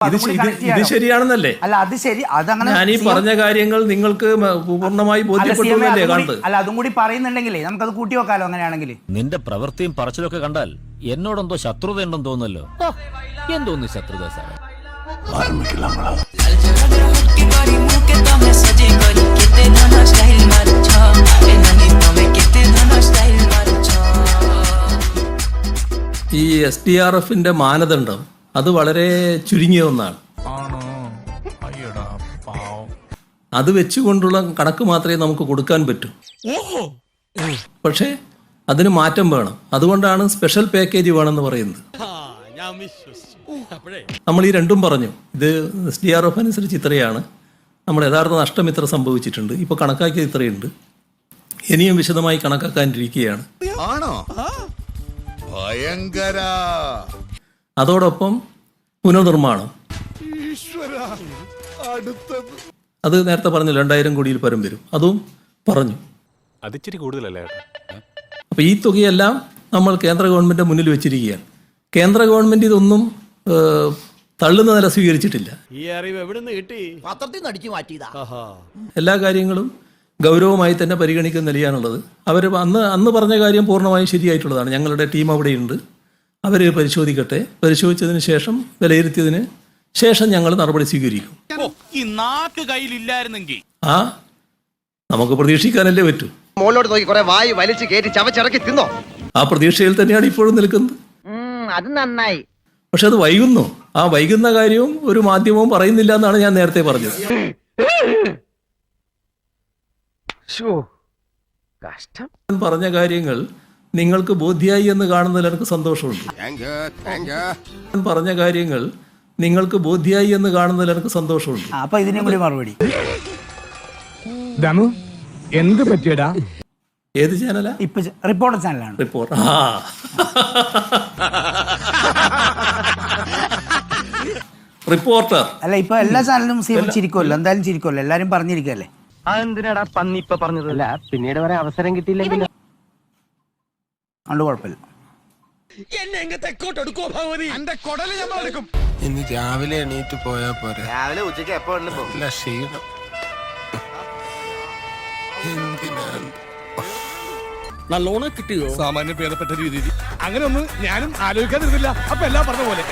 ഇത് ശരിയാണെന്നല്ലേ? അല്ല അത് ശരി, അതങ്ങനെ ഞാൻ ഈ പറഞ്ഞ കാര്യങ്ങൾ നിങ്ങൾക്ക് പൂർണ്ണമായി ബോധ്യപ്പെട്ടല്ലേ കാണുന്നത്? അല്ല അതും കൂടി പറയുന്നുണ്ടെങ്കിലേ നമുക്കത് കൂട്ടി വെക്കാലോ. അങ്ങനെയാണെങ്കിൽ നിന്റെ പ്രവൃത്തിയും പറച്ചിലൊക്കെ കണ്ടാൽ എന്നോടെന്തോ ശത്രുത ഉണ്ടെന്ന് തോന്നുന്നല്ലോ. എന്തോന്ന് ശത്രുത സാറേ? ഈ SDRFന്റെ മാനദണ്ഡം അത് വളരെ ചുരുങ്ങിയ ഒന്നാണ്. അത് വെച്ചുകൊണ്ടുള്ള കണക്ക് മാത്രമേ നമുക്ക് കൊടുക്കാൻ പറ്റൂ. പക്ഷേ അതിന് മാറ്റം വേണം. അതുകൊണ്ടാണ് സ്പെഷ്യൽ പാക്കേജ് വേണമെന്ന് പറയുന്നത്. നമ്മൾ ഈ രണ്ടും പറഞ്ഞു. ഇത് SDRF അനുസരിച്ച് ഇത്രയാണ്, നമ്മൾ യഥാർത്ഥ നഷ്ടം ഇത്ര സംഭവിച്ചിട്ടുണ്ട്, ഇപ്പോൾ കണക്കാക്കിയത് ഇത്രയുണ്ട്, ഇനിയും വിശദമായി കണക്കാക്കാനിരിക്കുകയാണ്. അതോടൊപ്പം പുനർനിർമ്മാണം, അത് നേരത്തെ പറഞ്ഞു 2000 കോടിയിൽ പരം വരും, അതും പറഞ്ഞു. അതിച്ചിരി കൂടുതലല്ലേ? അപ്പോൾ ഈ തുകയെല്ലാം നമ്മൾ കേന്ദ്ര ഗവൺമെൻറ് മുന്നിൽ വെച്ചിരിക്കുകയാണ്. കേന്ദ്ര ഗവൺമെൻറ് ഇതൊന്നും തള്ളുന്ന നില സ്വീകരിച്ചിട്ടില്ല. ഈ അറിവ് എവിടുന്ന് കിട്ടി? എല്ലാ കാര്യങ്ങളും ഗൗരവമായി തന്നെ പരിഗണിക്കുന്ന നിലയാണുള്ളത്. അവർ അന്ന് പറഞ്ഞ കാര്യം പൂർണ്ണമായും ശരിയായിട്ടുള്ളതാണ്. ഞങ്ങളുടെ ടീം അവിടെയുണ്ട്, അവർ പരിശോധിക്കട്ടെ. പരിശോധിച്ചതിന് ശേഷം വിലയിരുത്തിയതിന് ശേഷം ഞങ്ങൾ നടപടി സ്വീകരിക്കും. നമുക്ക് പ്രതീക്ഷിക്കാനല്ലേ പറ്റൂ. ആ പ്രതീക്ഷയിൽ തന്നെയാണ് ഇപ്പോഴും നിൽക്കുന്നത്. അത് നന്നായി. പക്ഷെ അത് വൈകുന്നു. ആ വൈകുന്ന കാര്യവും ഒരു മാധ്യമവും പറയുന്നില്ല എന്നാണ് ഞാൻ നേരത്തെ പറഞ്ഞത്. പറഞ്ഞ കാര്യങ്ങൾ നിങ്ങൾക്ക് ബോധ്യായി എന്ന് കാണുന്നതിൽ എനിക്ക് സന്തോഷമുണ്ട്. പറഞ്ഞ കാര്യങ്ങൾ നിങ്ങൾക്ക് ബോധ്യായി എന്ന് കാണുന്നതിൽ എനിക്ക് സന്തോഷമുണ്ട്. അപ്പൊ ഇതിനും കൂടി മറുപടി. എന്ത് പറ്റിയടാ? ഏത് ചാനലാ? ഇപ്പൊ റിപ്പോർട്ടർ ചാനലാണ്. റിപ്പോർട്ടർ. റിപ്പോർട്ടർ അല്ല, ഇപ്പൊ എല്ലാ ചാനലും ചിരിക്കുമല്ലോ, എന്തായാലും ചിരിക്കുമല്ലോ, എല്ലാരും പറഞ്ഞിരിക്കല്ലേ. അതെന്തിനാടാ പന്നി ഇപ്പൊ പറഞ്ഞതല്ല, പിന്നീട് വരെ അവസരം കിട്ടിയില്ലെങ്കിൽ അതുകൊണ്ട് കുഴപ്പമില്ല. ഇനി രാവിലെ എണീറ്റ് പോയാ പോരെ? രാവിലെ ഉച്ചയ്ക്ക് എപ്പോ ക്ഷീണം എന്തിനാണ്? നല്ലോണം കിട്ടിയോ? സാമാന്യം ഭേദപ്പെട്ട രീതിയിൽ അങ്ങനെ ഒന്നും ഞാനും ആലോചിക്കാതിരുന്നില്ല. അപ്പൊ എല്ലാം പറഞ്ഞ പോലെ